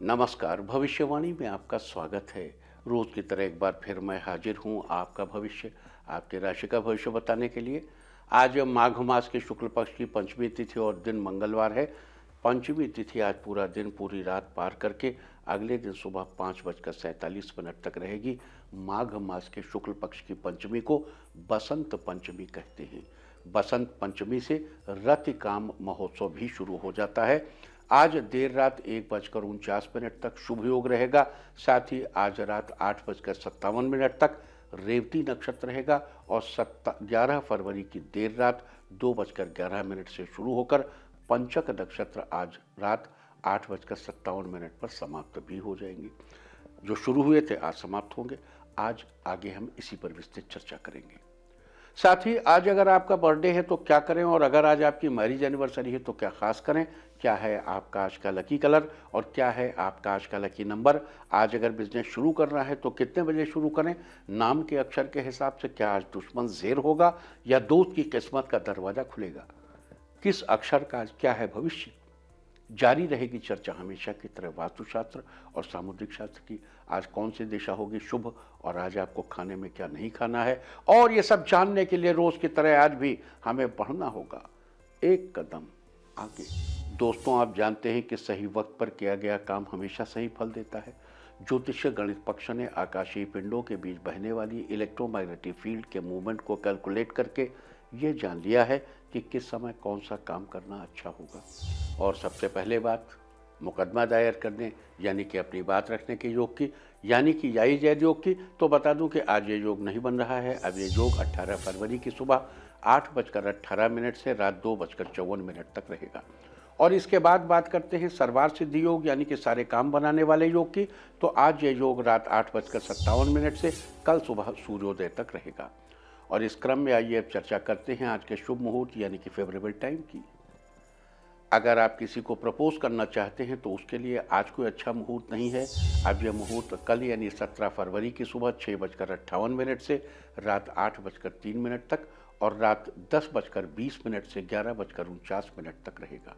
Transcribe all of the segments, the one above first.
नमस्कार। भविष्यवाणी में आपका स्वागत है। रोज की तरह एक बार फिर मैं हाजिर हूँ आपका भविष्य, आपकी राशि का भविष्य बताने के लिए। आज माघ मास के शुक्ल पक्ष की पंचमी तिथि और दिन मंगलवार है। पंचमी तिथि आज पूरा दिन पूरी रात पार करके अगले दिन सुबह 5:47 तक रहेगी। माघ मास के शुक्ल पक्ष की पंचमी को बसंत पंचमी कहते हैं। बसंत पंचमी से रतिकाम महोत्सव भी शुरू हो जाता है। आज देर रात 1:49 तक शुभ योग रहेगा। साथ ही आज रात 8:57 तक रेवती नक्षत्र रहेगा और 11 फरवरी की देर रात 2:11 से शुरू होकर पंचक नक्षत्र आज रात 8:57 पर समाप्त भी हो जाएंगे। जो शुरू हुए थे आज समाप्त होंगे। आज आगे हम इसी पर विस्तृत चर्चा करेंगे। साथ ही आज अगर आपका बर्थडे है तो क्या करें, और अगर आज आपकी मैरिज एनिवर्सरी है तो क्या खास करें, क्या है आपका आज का लकी कलर और क्या है आपका आज का लकी नंबर। आज अगर बिजनेस शुरू करना है तो कितने बजे शुरू करें, नाम के अक्षर के हिसाब से क्या आज दुश्मन ज़ेर होगा या दोस्त की किस्मत का दरवाज़ा खुलेगा, किस अक्षर का आज क्या है भविष्य। जारी रहेगी चर्चा हमेशा की तरह वास्तुशास्त्र और सामुद्रिक शास्त्र की। आज कौन सी दिशा होगी शुभ और आज आपको खाने में क्या नहीं खाना है, और ये सब जानने के लिए रोज की तरह आज भी हमें बढ़ना होगा एक कदम आगे। दोस्तों, आप जानते हैं कि सही वक्त पर किया गया काम हमेशा सही फल देता है। ज्योतिषीय गणित पक्ष ने आकाशीय पिंडों के बीच बहने वाली इलेक्ट्रोमैग्नेटिक फील्ड के मूवमेंट को कैलकुलेट करके ये जान लिया है कि किस समय कौन सा काम करना अच्छा होगा। और सबसे पहले बात मुकदमा दायर करने यानी कि अपनी बात रखने के योग की, यानी कि याई जैद योग की, तो बता दूं कि आज ये योग नहीं बन रहा है। अब ये योग 18 फरवरी की सुबह 8:18 से रात 2:54 तक रहेगा। और इसके बाद बात करते हैं सर्वार सिद्धि योग यानी कि सारे काम बनाने वाले योग की। तो आज ये योग रात 8:57 से कल सुबह सूर्योदय तक रहेगा। और इस क्रम में आइए अब चर्चा करते हैं आज के शुभ मुहूर्त यानी कि फेवरेबल टाइम की। अगर आप किसी को प्रपोज करना चाहते हैं तो उसके लिए आज कोई अच्छा मुहूर्त नहीं है। अब यह मुहूर्त कल यानी 17 फरवरी की सुबह 6:58 से रात 8:03 तक और रात 10:20 से 11:49 तक रहेगा।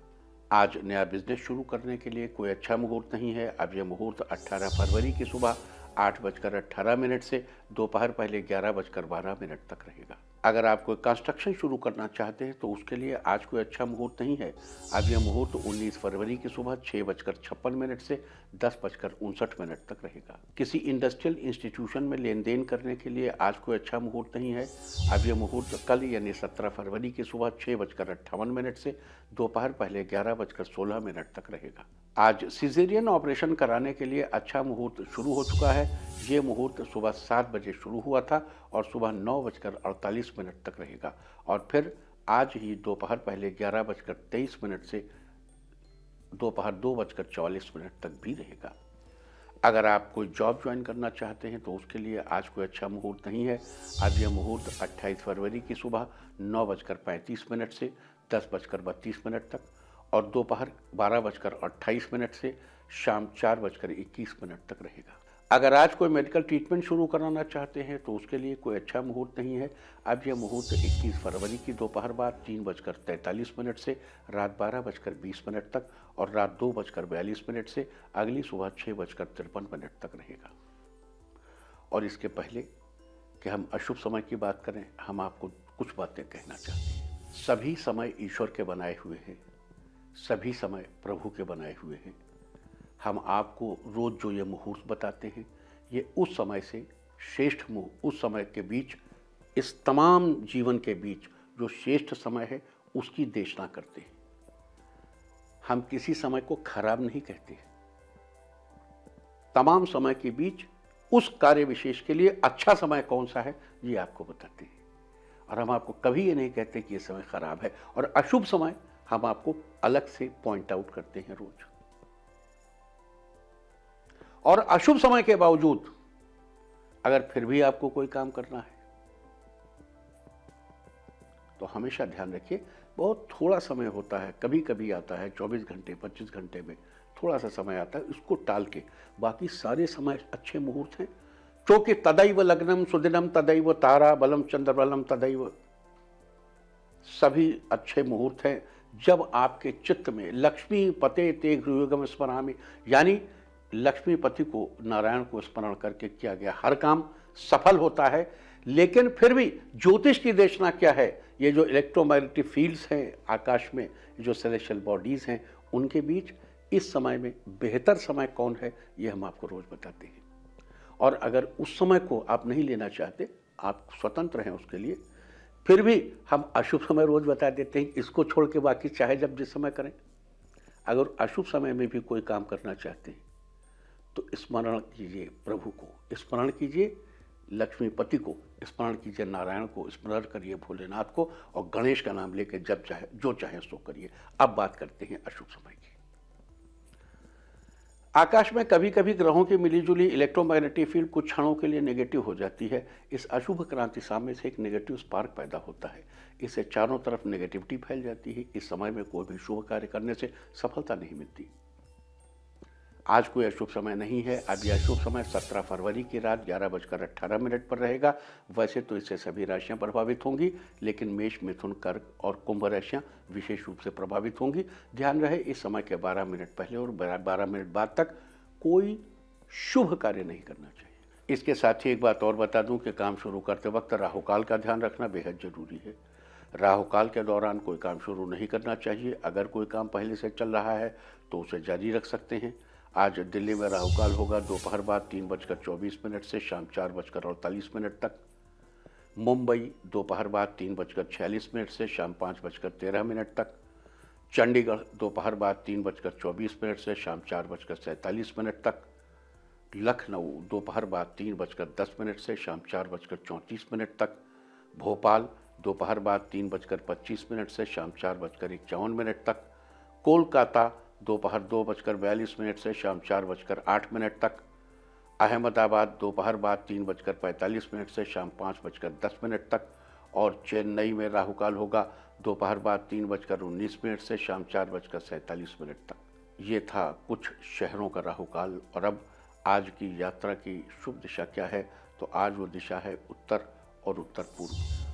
आज नया बिजनेस शुरू करने के लिए कोई अच्छा मुहूर्त नहीं है। अब यह मुहूर्त 18 फरवरी की सुबह 8:18 से दोपहर पहले 11:12 तक रहेगा। अगर आप कोई कंस्ट्रक्शन शुरू करना चाहते हैं तो उसके लिए आज कोई अच्छा मुहूर्त नहीं है। अब यह मुहूर्त 19 फरवरी की सुबह 6:56 से 10:59 तक रहेगा। किसी इंडस्ट्रियल इंस्टीट्यूशन में लेन देन करने के लिए आज कोई अच्छा मुहूर्त नहीं है। अब यह मुहूर्त कल यानी 17 फरवरी की सुबह 6:58 से दोपहर पहले 11:16 तक रहेगा। आज सिजेरियन ऑपरेशन कराने के लिए अच्छा मुहूर्त शुरू हो चुका है। ये मुहूर्त सुबह 7 बजे शुरू हुआ था और सुबह 9:48 तक रहेगा और फिर आज ही दोपहर पहले 11:23 से दोपहर 2:44 तक भी रहेगा। अगर आप कोई जॉब ज्वाइन करना चाहते हैं तो उसके लिए आज कोई अच्छा मुहूर्त नहीं है। आज यह मुहूर्त 28 फरवरी की सुबह 9:35 से 10:32 तक और दोपहर 12:28 से शाम 4:21 तक रहेगा। अगर आज कोई मेडिकल ट्रीटमेंट शुरू कराना चाहते हैं तो उसके लिए कोई अच्छा मुहूर्त नहीं है। अब यह मुहूर्त 21 फरवरी की दोपहर बाद 3:43 से रात 12:20 तक और रात 2:42 से अगली सुबह 6:53 तक रहेगा। और इसके पहले कि हम अशुभ समय की बात करें, हम आपको कुछ बातें कहना चाहते हैं। सभी समय ईश्वर के बनाए हुए हैं, सभी समय प्रभु के बनाए हुए हैं। हम आपको रोज जो ये मुहूर्त बताते हैं ये उस समय से श्रेष्ठ उस समय के बीच, इस तमाम जीवन के बीच जो श्रेष्ठ समय है उसकी देशना करते हैं। हम किसी समय को खराब नहीं कहते। तमाम समय के बीच उस कार्य विशेष के लिए अच्छा समय कौन सा है ये आपको बताते हैं। और हम आपको कभी ये नहीं कहते कि ये समय खराब है। और अशुभ समय हम आपको अलग से पॉइंट आउट करते हैं रोज। और अशुभ समय के बावजूद अगर फिर भी आपको कोई काम करना है तो हमेशा ध्यान रखिए, बहुत थोड़ा समय होता है, कभी कभी आता है 24 घंटे 25 घंटे में थोड़ा सा समय आता है, उसको टाल के बाकी सारे समय अच्छे मुहूर्त हैं। चूंकि तदैव लग्नम सुदिनम तदैव तारा बलम चंद्र बलम तदैव, सभी अच्छे मुहूर्त हैं जब आपके चित्त में लक्ष्मी पते ते गृहगम स्मरामि, यानी लक्ष्मीपति को, नारायण को स्मरण करके किया गया हर काम सफल होता है। लेकिन फिर भी ज्योतिष की देशना क्या है, ये जो इलेक्ट्रोमैग्नेटिक फील्ड्स हैं आकाश में, जो सेलेस्टियल बॉडीज़ हैं, उनके बीच इस समय में बेहतर समय कौन है, ये हम आपको रोज़ बताते हैं। और अगर उस समय को आप नहीं लेना चाहते, आप स्वतंत्र हैं उसके लिए, फिर भी हम अशुभ समय रोज़ बता देते हैं। इसको छोड़ के बाकी चाहे जब जिस समय करें। अगर अशुभ समय में भी कोई काम करना चाहते हैं तो स्मरण कीजिए प्रभु को, स्मरण कीजिए लक्ष्मीपति को, स्मरण कीजिए नारायण को, स्मरण करिए भोलेनाथ को, और गणेश का नाम लेकर जब चाहे जो चाहे सो करिए। अब बात करते हैं अशुभ समय की। आकाश में कभी कभी ग्रहों की मिलीजुली इलेक्ट्रोमैग्नेटिक फील्ड कुछ क्षणों के लिए नेगेटिव हो जाती है। इस अशुभ क्रांति सामने से एक नेगेटिव स्पार्क पैदा होता है। इससे चारों तरफ नेगेटिविटी फैल जाती है। इस समय में कोई भी शुभ कार्य करने से सफलता नहीं मिलती। आज कोई अशुभ समय नहीं है। अब यह अशुभ समय 17 फरवरी की रात 11:18 पर रहेगा। वैसे तो इससे सभी राशियां प्रभावित होंगी, लेकिन मेष, मिथुन, कर्क और कुंभ राशियां विशेष रूप से प्रभावित होंगी। ध्यान रहे, इस समय के 12 मिनट पहले और 12 मिनट बाद तक कोई शुभ कार्य नहीं करना चाहिए। इसके साथ ही एक बात और बता दूं कि काम शुरू करते वक्त राहुकाल का ध्यान रखना बेहद जरूरी है। राहुकाल के दौरान कोई काम शुरू नहीं करना चाहिए। अगर कोई काम पहले से चल रहा है तो उसे जारी रख सकते हैं। आज दिल्ली में राहुकाल होगा दोपहर बाद 3:24 से शाम 4:48 तक। मुंबई दोपहर बाद 3:46 से शाम 5:13 तक। चंडीगढ़ दोपहर बाद 3:24 से शाम 4:47 तक। लखनऊ दोपहर बाद 3:10 से शाम 4:34 तक। भोपाल दोपहर बाद 3:25 से शाम 4:51 तक। कोलकाता दोपहर 2:42 से शाम 4:08 तक। अहमदाबाद दोपहर बाद 3:45 से शाम 5:10 तक। और चेन्नई में राहुकाल होगा दोपहर बाद 3:19 से शाम 4:47 तक। ये था कुछ शहरों का राहुकाल। और अब आज की यात्रा की शुभ दिशा क्या है, तो आज वो दिशा है उत्तर और उत्तर पूर्व।